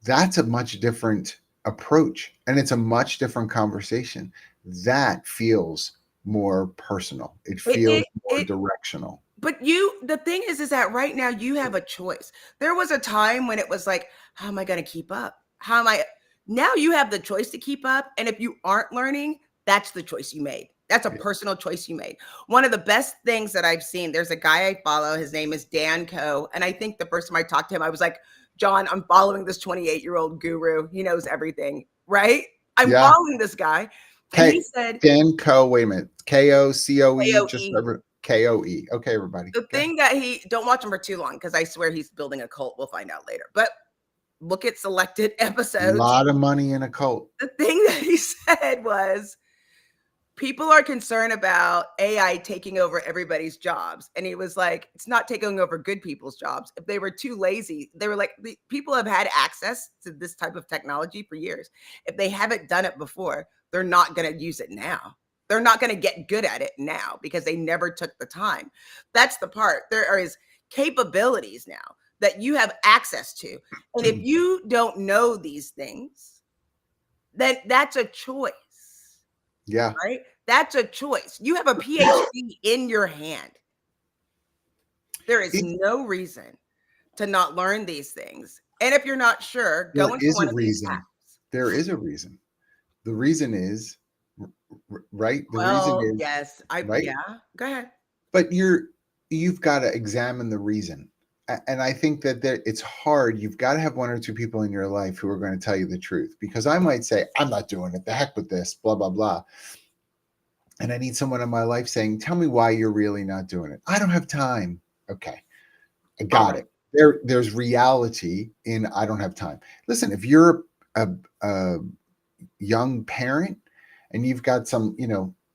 that's a much different approach and it's a much different conversation. That feels more personal. It It feels it more it directional. But the thing is that right now you have a choice. There was a time when it was like, how am I going to keep up? How am I? Now you have the choice to keep up. And if you aren't learning, that's the choice you made. That's a Yeah. personal choice you made. One of the best things that I've seen, there's a guy I follow. His name is Dan Coe. And I think the first time I talked to him, I was like, John, I'm following this 28-year-old guru. He knows everything, right? I'm Yeah. following this guy. And he said, Dan Coe, wait a minute. KOCOE, just AOE. over KOE. Okay, everybody. The thing that don't watch him for too long because I swear he's building a cult. We'll find out later. But look at selected A episodes. lot of money in a cult. The thing that he said was people are concerned about AI taking over everybody's jobs. And he was like, it's not taking over good people's jobs. If they were too lazy, they were like, people have had access to this type of technology for years. If they haven't done it before, they're not going to use it now. They're not going to get good at it now because they never took the time. That's the part. There is capabilities now that you have access to. And if you don't know these things, then that's a choice, Yeah. right? That's a choice. You have a PhD in your hand. There is It, no reason to not learn these things. And if you're not sure, there go into is one a of these reason. apps. There is a reason. The reason is right. The reason Well, is yes, right. yeah, go ahead. But you've got to examine the reason. And I think that it's hard. You've got to have one or two people in your life who are going to tell you the truth, because I might say, I'm not doing it. The heck with this, blah, blah, blah. And I need someone in my life saying, tell me why you're really not doing it. I don't have time. Okay. I All got right. it. There's reality in I don't have time. Listen, if you're a young parent and you've got some,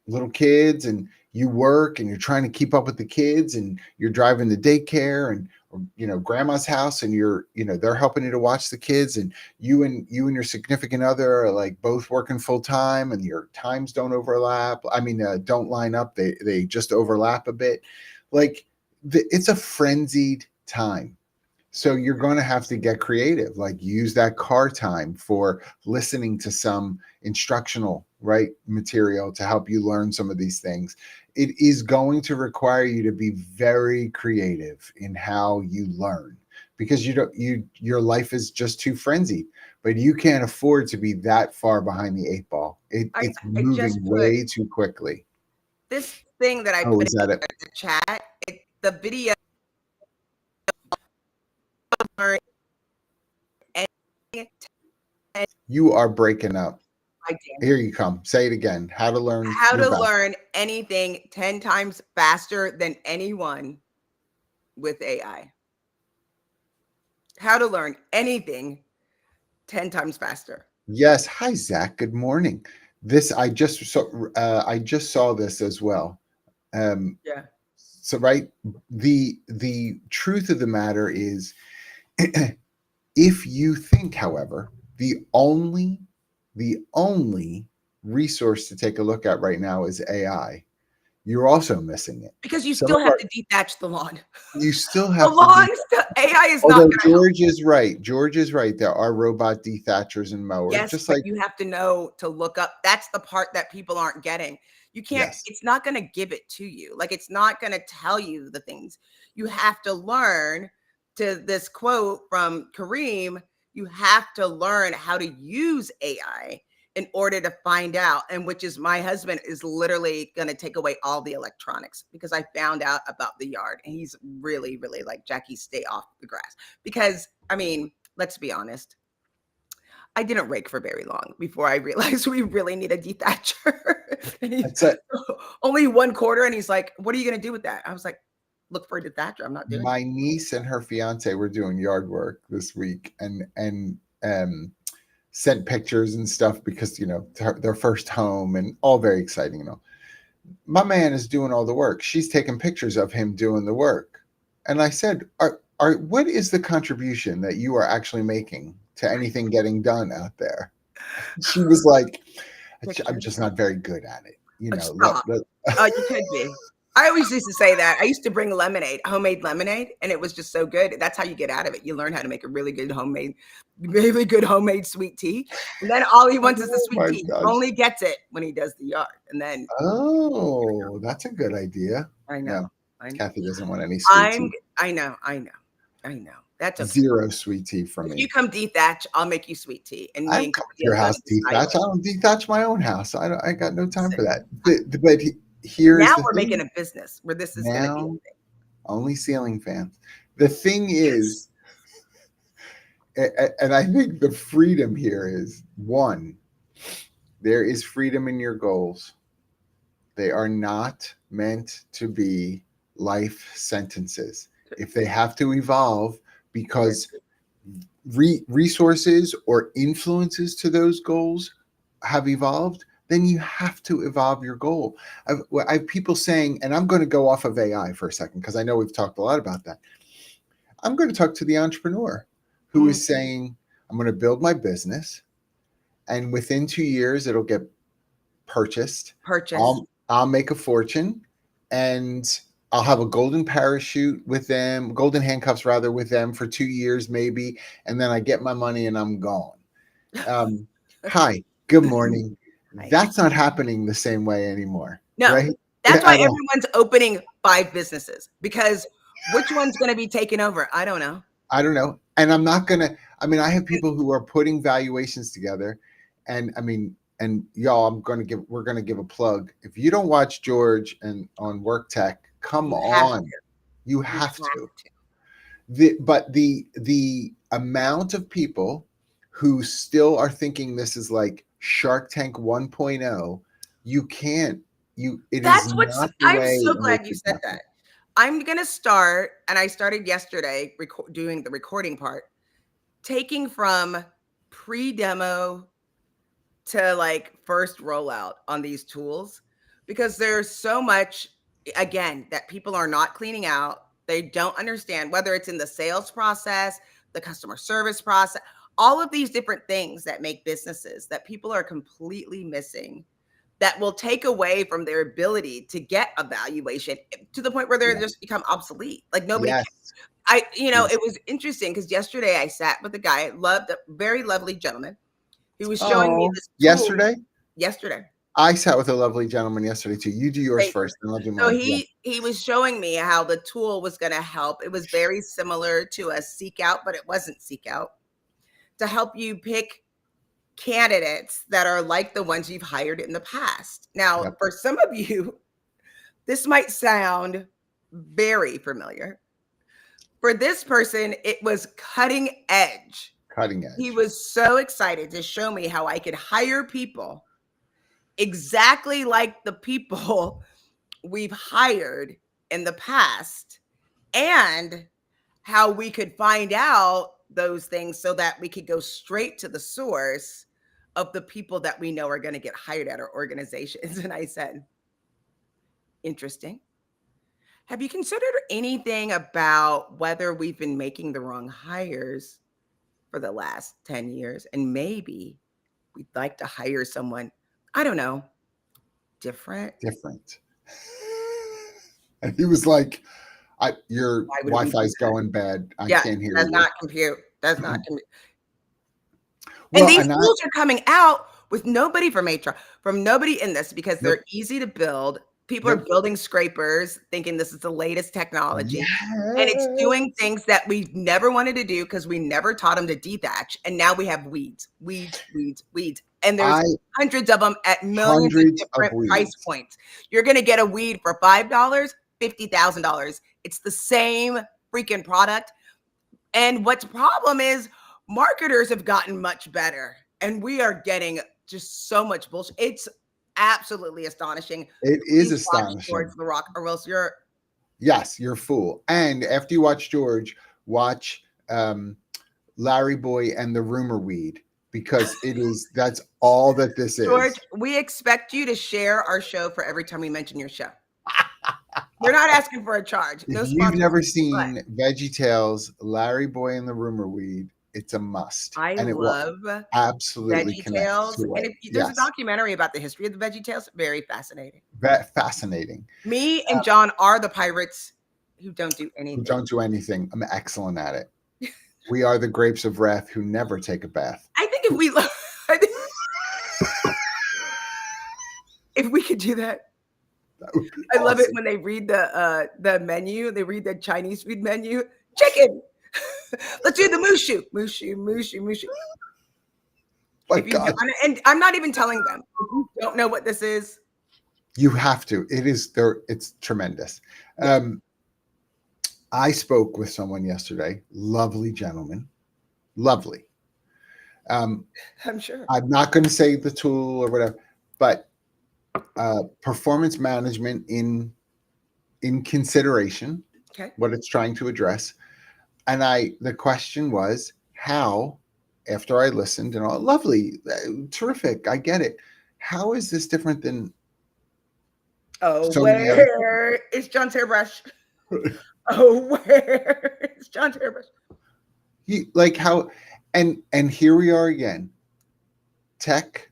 little kids, and you work and you're trying to keep up with the kids, and you're driving to daycare and grandma's house, and they're helping you to watch the kids, and you and your significant other are like both working full time, and your times don't overlap. I mean, don't line up. They just overlap a bit. Like it's a frenzied time. So you're going to have to get creative, like use that car time for listening to some instructional, right, material to help you learn some of these things. It is going to require you to be very creative in how you learn, because your life is just too frenzied, but you can't afford to be that far behind the eight ball. It's I just moving put way too quickly. this thing that I Oh, put is that in it? the chat. The video learn anything You are breaking up. I did. Here you come. Say it again. How to learn. How You're to back. learn anything 10 times faster than anyone with AI. How to learn anything 10 times faster. Yes. Hi, Zach. Good morning. This I just saw this as well. Um, Yeah. so right, the truth of the matter is, if you think, however, the only resource to take a look at right now is AI, you're also missing it. Because you Some still of have our to detach the lawn. You still The have to lawn still, AI is not although going to help. George is right. George is right. There are robot dethatchers and mowers, Yes, just but like you have to know to look up. That's the part that people aren't getting. You can't, yes. it's not going to give it to you. Like it's not going to tell you the things. You have to learn, to this quote from Kareem, you have to learn how to use AI in order to find out. And which is, my husband is literally going to take away all the electronics, because I found out about the yard and he's really, really like, Jackie, stay off the grass. Because I mean, let's be honest, I didn't rake for very long before I realized we really need a dethatcher. And he's That's it. only 1/4, and he's like, "What are you gonna do with that?" I was like, "Look for a dethatcher. I'm not doing it." My niece and her fiance were doing yard work this week, and sent pictures and stuff because their first home, and all very exciting. My man is doing all the work. She's taking pictures of him doing the work, and I said, what is the contribution that you are actually making to anything getting done out there?" She was like, I'm Pictures. just not very good at it. Stop. Oh, you could be. I always used to say that. I used to bring lemonade, homemade lemonade, and it was just so good. That's how you get out of it. You learn how to make a really good homemade sweet tea. And then all he wants is the Oh sweet my tea. He gosh. only gets it when he does the yard. And then Oh, that's a good idea. I know. No, I know. Kathy doesn't want any sweet I'm tea. I know. I know. I know. That's okay. Zero sweet tea from If you me. come dethatch, I'll make you sweet tea, and me I'll and come to Kathy your have done house it dethatch. I silently. don't dethatch my own house. I got no time So for that. But here's now the we're making thing. a business where this is going to be Now, a thing. only ceiling fans. The thing Yes. is, and I think the freedom here is one, there is freedom in your goals. They are not meant to be life sentences. If they have to evolve Very because resources or influences to those goals have evolved, then you have to evolve your goal. I have people saying, and I'm going to go off of AI for a second because I know we've talked a lot about that. I'm going to talk to the entrepreneur who mm, is saying, I'm going to build my business, and within 2 years, it'll get purchased. purchase. I'll make a fortune, and I'll have a golden parachute with them, golden handcuffs rather, with them for 2 years maybe, and then I get my money and I'm gone. Hi, Good morning. Right. That's not happening the same way anymore, No, right? that's why At all. everyone's opening 5 businesses because which one's going to be taken over? I don't know. I don't know. And I'm not going to, I mean, I have people who are putting valuations together. And I mean, and y'all, we're going to give a plug. If you don't watch George and on Work Tech, come You have on. to. You You have have to. to. But the amount of people who still are thinking this is like Shark Tank 1.0, you can't, it is That's what's not the I'm way so in which glad you it's said happening. that. I'm going to start, and I started yesterday doing the recording part, taking from pre-demo to like first rollout on these tools because there's so much again that people are not cleaning out. They don't understand whether it's in the sales process, the customer service process, all of these different things that make businesses that people are completely missing that will take away from their ability to get a valuation to the point where they're Yeah. just become obsolete. Like nobody Yes. it Yes. was interesting because yesterday I sat with a guy, loved a very lovely gentleman who was showing me Oh, this tool yesterday? yesterday. I sat with a lovely gentleman yesterday too. You do yours Thank you. first, then I'll do So mine. Yeah. he was showing me how the tool was going to help. It was very similar to a seek out, but it wasn't seek out to help you pick candidates that are like the ones you've hired in the past. Now, Yep. for some of you, this might sound very familiar. For this person, it was cutting edge. Cutting He edge. was so excited to show me how I could hire people exactly like the people we've hired in the past and how we could find out those things so that we could go straight to the source of the people that we know are going to get hired at our organizations. And I said, interesting. Have you considered anything about whether we've been making the wrong hires for the last 10 years? And maybe we'd like to hire someone, I don't know, different. Different. And he was like, your Why would we do Wi-Fi's that? going bad. I Yeah, can't hear does you. not compute. Does not compute. And Well, these and I tools are coming out with nobody from HR, from nobody in this because nope. they're easy to build. People are Nope. building scrapers thinking this is the latest technology. And it's doing Yes. things that we've never wanted to do because we never taught them to dethatch. And now we have weeds, weeds, weeds, weeds. And there's I hundreds of them at millions of hundreds of different price weeds. points. You're going to get a weed for $5, $50,000. It's the same freaking product. And what's problem is marketers have gotten much better and we are getting just so much bullshit. It's absolutely astonishing. It is Please watch George astonishing. the Rock or else you're Yes, you're a fool. And after you watch George, watch Larry Boy and the Rumor Weed because that's all that this George, is. we expect you to share our show for every time we mention your show. We're not asking for a charge. If No you've sponsorship. never But seen Veggie Tales, Larry Boy and the Rumor Weed, it's a must. I And it will love absolutely Veggie connect Tales. to And it. if there's a Yes. documentary about the history of the Veggie Tales, very fascinating. Fascinating. Me and John are the pirates who don't do Who anything. don't do anything. I'm excellent at it. We are the grapes of wrath who never take a bath. I think if we if we could do that. That would be I love it awesome. when they read the menu, they read the Chinese food menu. Chicken. Let's do the mushu. Mushu, mushu, mushu. My If you God. don't, and I'm not even telling them. If you don't know what this is, You have to. It is there. It's tremendous. yeah, I spoke with someone yesterday, lovely gentleman, lovely. I'm sure. I'm not going to say the tool or whatever, but performance management in consideration, Okay. what it's trying to address. And the question was how, after I listened and all, lovely, terrific, I get it. How is this different than Oh, so many other? where is John's hairbrush? Oh, where is John's hairbrush? Like how, and here we are again. Tech.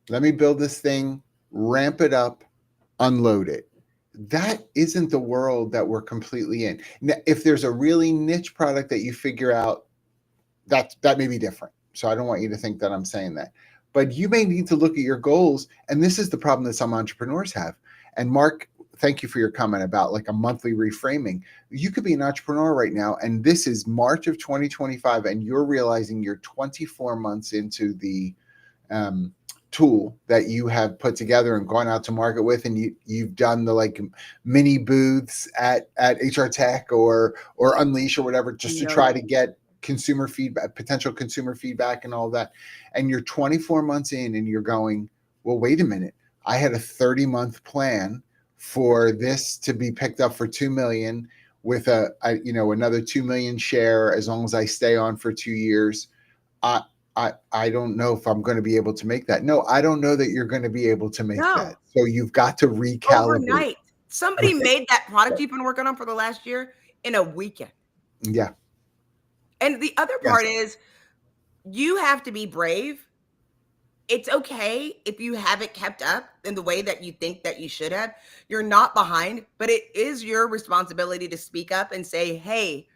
Let me build this thing, ramp it up, unload it. That isn't the world that we're completely in. Now, if there's a really niche product that you figure out, that may be different. So I don't want you to think that I'm saying that. but you may need to look at your goals. And this is the problem that some entrepreneurs have. And Mark, thank you for your comment about like a monthly reframing. You could be an entrepreneur right now, and this is March of 2025, and you're realizing you're 24 months into the um, tool that you have put together and gone out to market with, and you've done the like mini booths at HR Tech or Unleash or whatever, just to try to get consumer feedback, potential consumer feedback, and all that. And you're 24 months in, and you're going, well, wait a minute. I had a 30-month plan for this to be picked up for 2 million with another 2 million share as long as I stay on for 2 years. I don't know if I'm going to be able to make that. No, I don't know that you're going to be able to make that. So you've got to recalibrate. Overnight. Somebody made that product you've been working on for the last year in a weekend. Yeah. And the other part is you have to be brave. It's okay if you haven't kept up in the way that you think that you should have. You're not behind, but it is your responsibility to speak up and say, hey,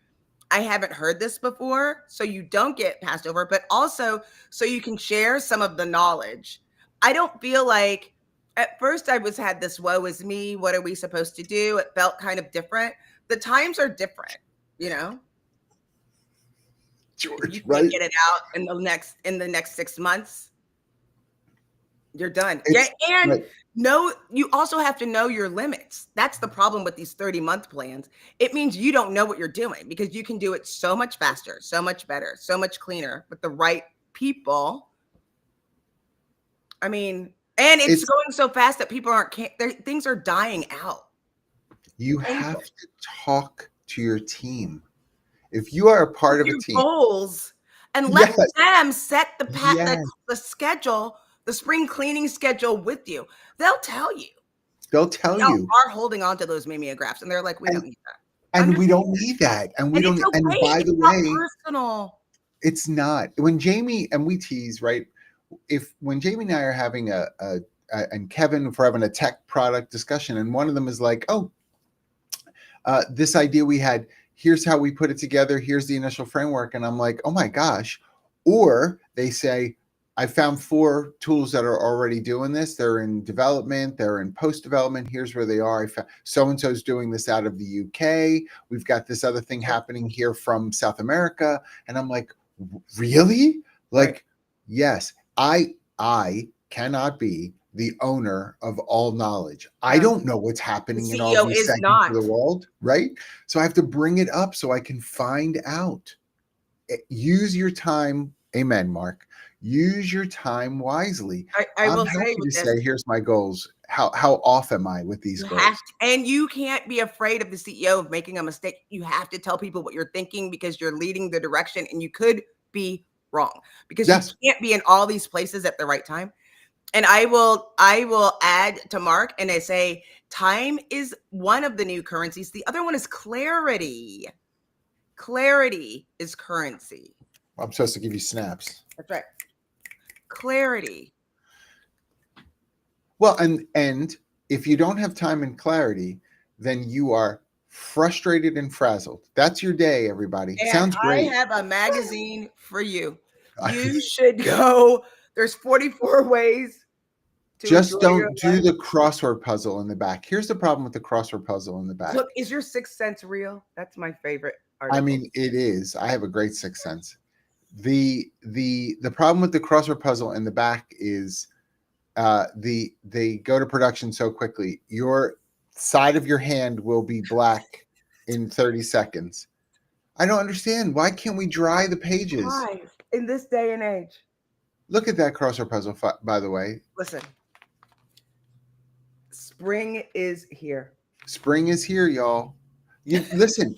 I haven't heard this before, so you don't get passed over, but also so you can share some of the knowledge. I don't feel like at first I had this woe is me, what are we supposed to do? It felt kind of different. The times are different, you know? George, you can't get it out in the next 6 months, you're done. You also have to know your limits. That's the problem with these 30-month plans. It means you don't know what you're doing because you can do it so much faster, so much better, so much cleaner with the right people. I mean, and it's going so fast that people things are dying out. You have to talk to your team. If you are a part of a team, goals, and let them set the schedule, the spring cleaning schedule with you. They'll tell you. They'll tell you. Are holding on to those mimeographs, and they're like, we don't need that. And we don't need that. And we don't. Okay. And by the way, personal. It's not. When Jamie and we tease, right? When Jamie and I are having and Kevin, if we're having a tech product discussion, and one of them is like, oh, this idea we had, here's how we put it together, here's the initial framework, and I'm like, oh my gosh. Or they say, I found 4 tools that are already doing this. They're in development, they're in post-development. Here's where they are. So-and-so's doing this out of the UK. We've got this other thing happening here from South America. And I'm like, really? Like, yes, I cannot be the owner of all knowledge. I don't know what's happening in all these segments of the world, right? So I have to bring it up so I can find out. Use your time. Amen, Mark. Use your time wisely. I will say, here's my goals. How off am I with these goals? And you can't be afraid of the CEO of making a mistake. You have to tell people what you're thinking because you're leading the direction, and you could be wrong because you can't be in all these places at the right time. And I will add to Mark and I say, time is one of the new currencies. The other one is clarity. Clarity is currency. I'm supposed to give you snaps. That's right. Clarity. Well, and if you don't have time and clarity, then you are frustrated and frazzled. That's your day, everybody. And sounds great. I have a magazine for you. You should go. There's 44 ways. Just don't do the crossword puzzle in the back. Here's the problem with the crossword puzzle in the back. Look, is your sixth sense real? That's my favorite article. I mean, it is. I have a great sixth sense. The problem with the crossword puzzle in the back is they go to production so quickly. Your side of your hand will be black in 30 seconds. I don't understand. Why can't we dry the pages? Why? In this day and age. Look at that crossword puzzle, by the way. Listen. Spring is here. Spring is here, y'all. Listen,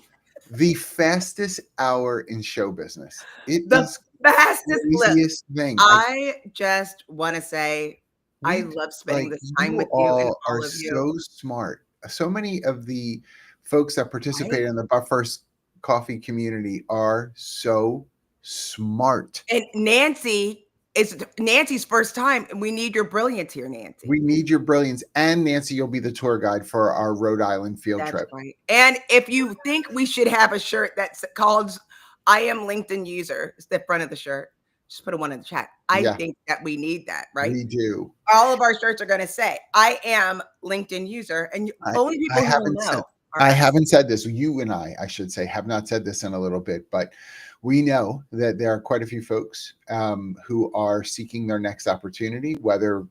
the fastest hour in show business. It the is fastest thing. I just want to say I love spending this time with you and all of you. So smart. So many of the folks that participate in the But First Coffee community are so smart. And Nancy, it's Nancy's first time, and we need your brilliance here, Nancy. We need your brilliance. And Nancy, you'll be the tour guide for our Rhode Island field trip. Right. And if you think we should have a shirt that's called I Am LinkedIn User, it's the front of the shirt. Just put a one in the chat. I Yeah, think that we need that, right? we do. All of our shirts are going to say, I am LinkedIn user. And only I people who will haven't said know are I us. haven't said this. You and I should say, have not said this in a little bit, but we know that there are quite a few folks who are seeking their next opportunity, whether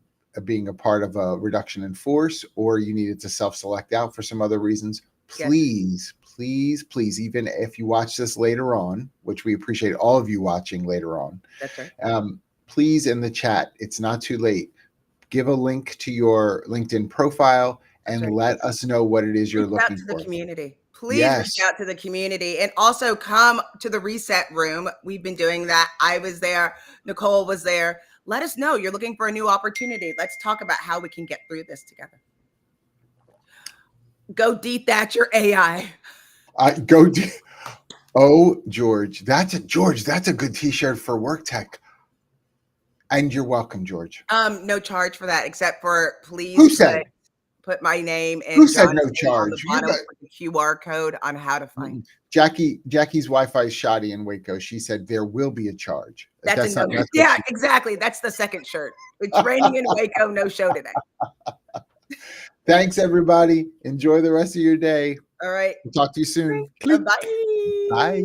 being a part of a reduction in force or you needed to self-select out for some other reasons. Yes, Please, please, please, even if you watch this later on, which we appreciate all of you watching later on, that's right. please in the chat, it's not too late. Give a link to your LinkedIn profile That's and right. let us know what it is you're Reach out looking to the for. community. Please reach Yes. out to the community and also come to the reset room. We've been doing that. I was there. Nicole was there. Let us know you're looking for a new opportunity. Let's talk about how we can get through this together. Go dethatch your AI. Go. Oh, George, that's a good T-shirt for Work Tech. And you're welcome, George. No charge for that, except for Who please said? put my name Who and said John's no name on the charge? You bottom got with the QR code on how to find. Jackie's Wi-Fi is shoddy in Waco. She said there will be a charge. That's Not. another. That's what Yeah, she. exactly. That's the second shirt. It's raining in Waco. No show today. Thanks, everybody. Enjoy the rest of your day. All right. We'll talk to you soon. Bye. Bye.